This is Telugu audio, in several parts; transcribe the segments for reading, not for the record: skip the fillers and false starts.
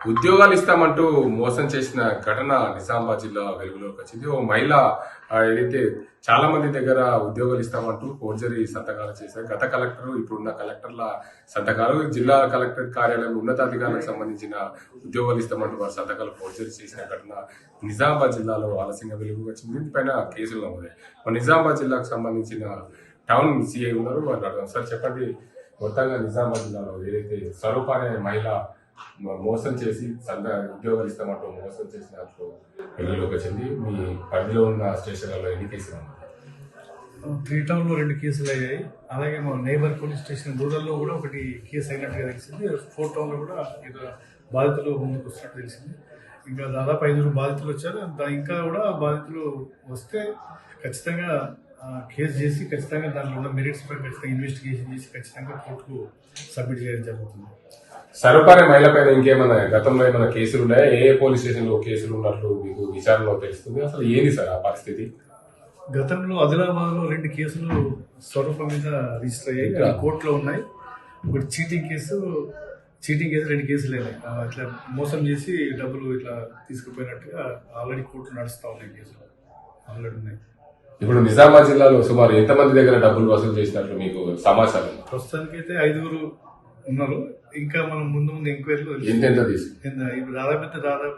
ఉద్యోగాలు ఇస్తామంటూ మోసం చేసిన ఘటన నిజామాబాద్ జిల్లా వెలుగులోకి వచ్చింది. ఓ మహిళ ఏదైతే చాలా మంది దగ్గర ఉద్యోగాలు ఇస్తామంటూ ఫోర్జరీ సంతకాలు చేశారు. గత కలెక్టర్, ఇప్పుడున్న కలెక్టర్ల సంతకాలు, జిల్లా కలెక్టర్ కార్యాలయం ఉన్నతాధికారులకు సంబంధించిన ఉద్యోగాలు ఇస్తామంటూ వారి సంతకాలు ఫోర్జరీ చేసిన ఘటన నిజామాబాద్ జిల్లాలో ఆలస్యంగా వెలుగులోకి వచ్చింది. దీనిపైన కేసులు నమోదాయి. నిజామాబాద్ జిల్లాకు సంబంధించిన టౌన్ సిఐ ఉన్నారు, వారు అడగారు. సార్ చెప్పండి, మొత్తంగా నిజామాబాద్ జిల్లాలో ఏదైతే స్వరూప అనే మహిళ మోసం చేసి ఉద్యోగాలు ఇస్తామంటూ మోసం చేసినట్లు వెలుగులోకి వచ్చింది. మీ పరిధిలో ఉన్న స్టేషన్లలో ఎన్ని కేసులు ఉన్నాయి? 3 టౌన్లో 2 కేసులు అయ్యాయి. అలాగే మా నైబర్ పోలీస్ స్టేషన్ రూరల్లో కూడా ఒకటి కేసు అయినట్టుగా తెలిసింది. 4 టౌన్లో కూడా బాధితులు ముందుకు వస్తున్నట్టు తెలిసింది. ఇంకా దాదాపు 5 బాధితులు వచ్చారు. ఇంకా కూడా బాధితులు వస్తే ఖచ్చితంగా కేసు చేసి ఖచ్చితంగా దాంట్లో ఉన్న మెరిట్స్ పై ఖచ్చితంగా ఇన్వెస్టిగేషన్ చేసి ఖచ్చితంగా కోర్టుకు సబ్మిట్ చేయడం జరుగుతుంది. సరుపారే మహిళ పైన ఇంకేమైనా గతంలో ఏమైనా కేసులు ఉన్నాయా? ఏ పోలీస్ స్టేషన్ లో కేసులు ఉన్నట్లు మీకు విచారణలో తెలుస్తుంది? అసలు ఏంది సార్ ఆ పరిస్థితి? గతంలో ఆదిలాబాద్ లో 2 కేసులు స్వరూప మీద రిజిస్టర్ అయ్యాయి, కోర్టులో ఉన్నాయి. ఒకటి చీటింగ్ కేసు 2 కేసులు అయినాయి. ఇట్లా మోసం చేసి డబ్బులు ఇట్లా తీసుకుపోయినట్టుగా ఆల్రెడీ కోర్టు నడుస్తూ ఉన్నాయి. కేసులు ఆల్రెడీ ఉన్నాయి. ఇప్పుడు నిజామాబాద్ జిల్లాలో సుమారు ఎంతమంది దగ్గర డబ్బులు వసూలు చేసినట్లు మీకు సమాచారం? ప్రస్తుతానికి అయితే 5 ఉన్నారు. ఇంకా మనం ముందు ఎంక్వైరీలో ఎంతెంత తీసుకు ఇప్పుడు దాదాపు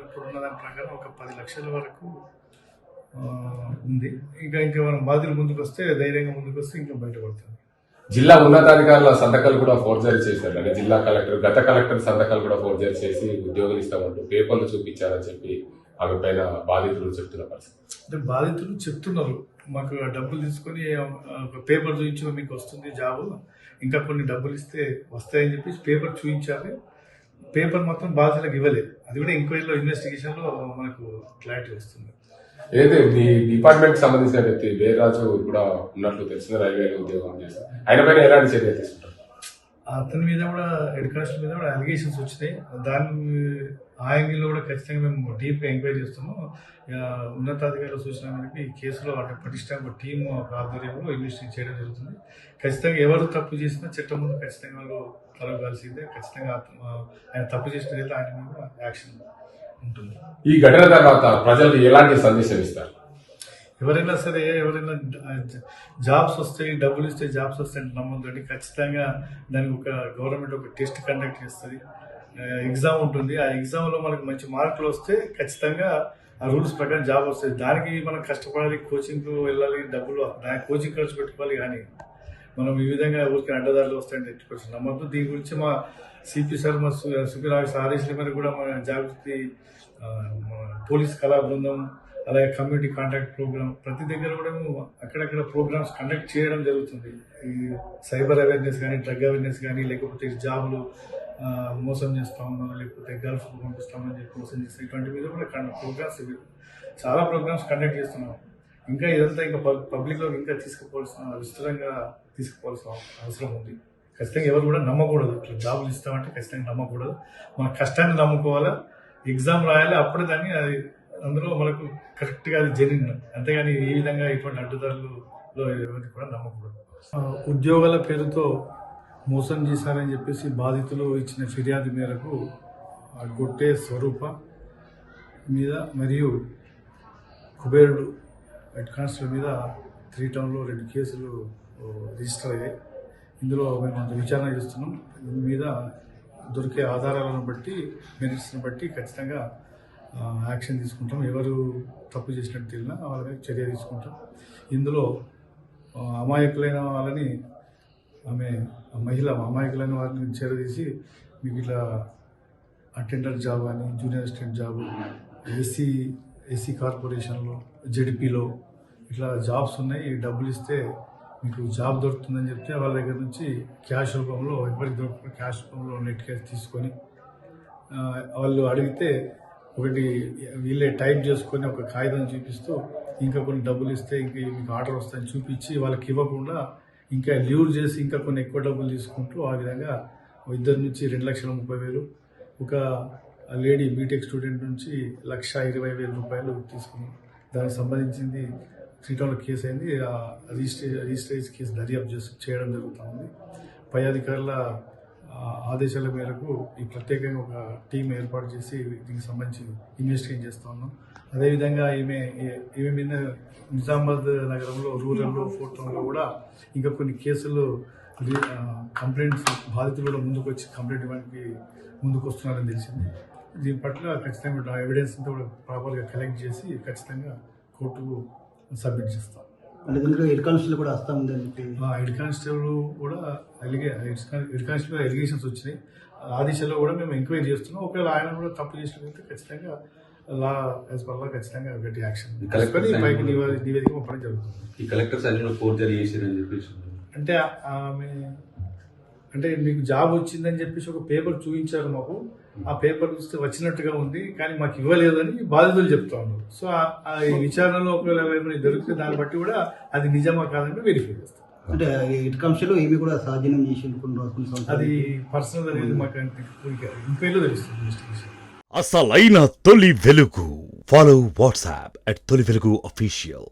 ఇప్పుడు ఉన్న దాని ప్రకారం ఒక 10 లక్షల వరకు ఉంది. ఇంకా మనం బాధ్యులు ముందుకు వస్తే, ధైర్యంగా ముందుకు వస్తే ఇంకా బయటపడుతుంది. జిల్లా ఉన్నతాధికారుల సంతకాలు కూడా ఫోర్జరీ చేశారు. అంటే జిల్లా కలెక్టర్, గత కలెక్టర్ సంతకాలు కూడా ఫోర్జరీ చేసి ఉద్యోగులు ఇస్తామంటూ పేపర్లు చూపించారని చెప్పి ఆమె పైన బాధితులు చెప్తున్న పరిస్థితి. అంటే బాధితులు చెప్తున్నారు, మాకు డబ్బులు తీసుకొని పేపర్ చూపించిన మీకు వస్తుంది జాబ్, ఇంకా కొన్ని డబ్బులు ఇస్తే వస్తాయని చెప్పి పేపర్ చూపించాలి. పేపర్ మాత్రం బాధితులకు ఇవ్వలేదు. అది కూడా ఎంక్వైరీలో, ఇన్వెస్టిగేషన్ లో మనకు క్లారిటీ వస్తుంది. ఏదైతే మీ డిపార్ట్మెంట్ కి సంబంధించిన వ్యక్తి బేరాజు కూడా ఉన్నట్లు తెలిసిన రైల్వేలో ఉద్యోగం చేస్తారు. ఆయన పైన ఎలాంటి చర్య తీసుకుంటారు? అతని మీద కూడా, హెడ్ కానిస్టేబుల్ మీద కూడా అలిగేషన్స్ వచ్చినాయి. దాన్ని ఆ యాంగిల్లో కూడా ఖచ్చితంగా మేము డీప్గా ఎంక్వైరీ చేస్తున్నాం. ఉన్నతాధికారుల సూచన మేరకు ఈ కేసులో అంటే పటిష్టంగా టీమ్ ఆధ్వర్యంలో ఇన్వెస్టిగేట్ చేయడం జరుగుతుంది. ఖచ్చితంగా ఎవరు తప్పు చేసినా చట్టం ముందు ఖచ్చితంగా వాళ్ళు కలగాల్సిందే. ఖచ్చితంగా ఆయన తప్పు చేసినట్లయితే ఆయన మీద యాక్షన్ ఉంటుంది. ఈ ఘటన తర్వాత ప్రజలకు ఎలాంటి సందేశం ఇస్తారు? ఎవరైనా సరే, ఎవరైనా జాబ్స్ వస్తాయి, డబ్బులు ఇస్తే జాబ్స్ వస్తాయి నమ్మొద్దండి. ఖచ్చితంగా దానికి ఒక గవర్నమెంట్ ఒక టెస్ట్ కండక్ట్ చేస్తుంది, ఎగ్జామ్ ఉంటుంది. ఆ ఎగ్జామ్లో మనకు మంచి మార్కులు వస్తే ఖచ్చితంగా ఆ రూల్స్ ప్రకారం జాబ్ వస్తుంది. దానికి మనం కష్టపడాలి, కోచింగ్కు వెళ్ళాలి, డబ్బులు దానికి కోచింగ్ ఖర్చు పెట్టుకోవాలి. కానీ మనం ఈ విధంగా ఊరికి అడ్డదారులు వస్తాయని ఎట్టుకోవచ్చు నమ్మద్దు. దీని గురించి మా సిపి సార్, మా సుపీర్ ఆదేశాల మీద కూడా మన జాగృతి పోలీస్ కళా బృందం, అలాగే కమ్యూనిటీ కాంటాక్ట్ ప్రోగ్రామ్, ప్రతి దగ్గర కూడా అక్కడక్కడ ప్రోగ్రామ్స్ కండక్ట్ చేయడం జరుగుతుంది. ఈ సైబర్ అవేర్నెస్ కానీ, డ్రగ్ అవేర్నెస్ కానీ, లేకపోతే జాబులు మోసం చేస్తా ఉన్నాం, లేకపోతే గల్ఫ్ పంపిస్తామని చెప్పి మోసం చేస్తాం, ఇటువంటి మీద కూడా ప్రోగ్రామ్స్, చాలా ప్రోగ్రామ్స్ కండక్ట్ చేస్తున్నాం. ఇంకా ఇదంతా ఇంకా పబ్లిక్లో ఇంకా విస్తృతంగా తీసుకుపోవాల్సిన అవసరం ఉంది. ఖచ్చితంగా ఎవరు కూడా నమ్మకూడదు. ఇట్లా జాబులు ఇస్తామంటే ఖచ్చితంగా నమ్మకూడదు. మన కష్టాన్ని నమ్ముకోవాలా, ఎగ్జామ్ రాయాలి, అప్పుడే దాన్ని అది అందులో మనకు కరెక్ట్గా అది జరిగింది. అంతేగాని ఈ విధంగా ఇటువంటి అడ్డుదారులలో ఎవరికి కూడా నమ్మకూడదు. ఉద్యోగాల పేరుతో మోసం చేశారని చెప్పేసి బాధితులు ఇచ్చిన ఫిర్యాదు మేరకు గొట్టే స్వరూప మీద మరియు కుబేరుడు హెడ్ కానిస్టేబుల్ మీద 3 టౌన్లో 2 కేసులు రిజిస్టర్ అయ్యాయి. ఇందులో మేము విచారణ చేస్తున్నాం. దీని మీద దొరికే ఆధారాలను బట్టి, మెరిట్స్ని బట్టి ఖచ్చితంగా యాక్షన్ తీసుకుంటాం. ఎవరు తప్పు చేసినట్టు తెలిసినా వాళ్ళ మీద చర్య తీసుకుంటాం. ఇందులో అమాయకులైన వాళ్ళని, అమాయకులైన వాళ్ళని చేరదీసి మీకు ఇట్లా అటెండర్ జాబ్ కానీ, జూనియర్ అసిస్టెంట్ జాబ్, ఏసీ కార్పొరేషన్లో, జెడ్పీలో ఇట్లా జాబ్స్ ఉన్నాయి, డబ్బులు ఇస్తే మీకు జాబ్ దొరుకుతుందని చెప్తే వాళ్ళ దగ్గర నుంచి క్యాష్ రూపంలో, ఎవరికి దొరుకుతున్న క్యాష్ రూపంలో నెట్ క్యాష్ తీసుకొని వాళ్ళు అడిగితే ఒకటి వీళ్ళే టైప్ చేసుకొని ఒక కాగితం చూపిస్తూ ఇంకా కొన్ని డబ్బులు ఇస్తే ఇంకా మీకు ఆర్డర్ వస్తాయని చూపించి వాళ్ళకి ఇవ్వకుండా ఇంకా లీవ్ చేసి ఇంకా కొన్ని ఎక్కువ డబ్బులు తీసుకుంటూ ఆ విధంగా ఇద్దరి నుంచి 2,30,000, ఒక లేడీ బీటెక్ స్టూడెంట్ నుంచి 1,20,000 తీసుకుని దానికి సంబంధించింది 3 టౌన్లో కేసు అయింది. రిజిస్టర్ కేసు దర్యాప్తు చేయడం జరుగుతుంది. పై అధికారుల ఆదేశాల మేరకు ఈ ప్రత్యేకంగా ఒక టీం ఏర్పాటు చేసి దీనికి సంబంధించి ఇన్వెస్టిగేట్ చేస్తూ ఉన్నాం. అదేవిధంగా ఈమె మీద నిజామాబాద్ నగరంలో రూరల్లో ఫోర్టౌన్లో కూడా ఇంకా కొన్ని కేసులు కంప్లైంట్స్ బాధితులు కూడా ముందుకు వచ్చి కంప్లైంట్ ఇవ్వడానికి ముందుకు వస్తున్నారని తెలిసింది. దీని పట్ల ఖచ్చితంగా ఎవిడెన్స్ అంతా కూడా ప్రాపర్గా కలెక్ట్ చేసి ఖచ్చితంగా కోర్టుకు సబ్మిట్ చేస్తాం. హెడ్ కానిస్టేబుల్ కూడా వస్తా ఉందని చెప్పి హెడ్ కానిస్టేబుల్ కూడా హెడ్ కానిస్టేబుల్ ఎలిగేషన్స్ వచ్చినాయి. ఆ దిశలో కూడా మేము ఎంక్వైరీ చేస్తున్నాం. ఒకవేళ ఆయన కూడా తప్పు చేసినట్లయితే ఖచ్చితంగా లా యాజ్ పర్ లా ఖచ్చితంగా గట్టి యాక్షన్ పైకి నివేదిక పంపడం జరుగుతుంది. ఈ కలెక్టర్స్ అన్ని ఫోర్జరీ చేశారని చెప్పేసి అంటే ఆమె అంటే మీకు జాబ్ వచ్చిందని చెప్పేసి ఒక పేపర్ చూపించారు మాకు. ఆ పేపర్ చూస్తే వచ్చినట్టుగా ఉంది కానీ మాకు ఇవ్వలేదని బాధితులు చెప్తా ఉన్నారు. సో ఆ విచారణలో ఒకవేళ ఏమైనా దొరికితే దాన్ని బట్టి కూడా అది నిజమా కాదని వెరిఫై చేస్తాం. అంటే హెడ్ కానిస్టేబుల్ ఏమి కూడా సాధ్యం చేసి అది పర్సనల్ అనేది మాకు ఎంక్వైరీలో తెలుస్తుంది ఇన్వెస్టిగేషన్. అసలైన తొలి వెలుగు. ఫాలో వాట్సాప్ @తొలి వెలుగు official.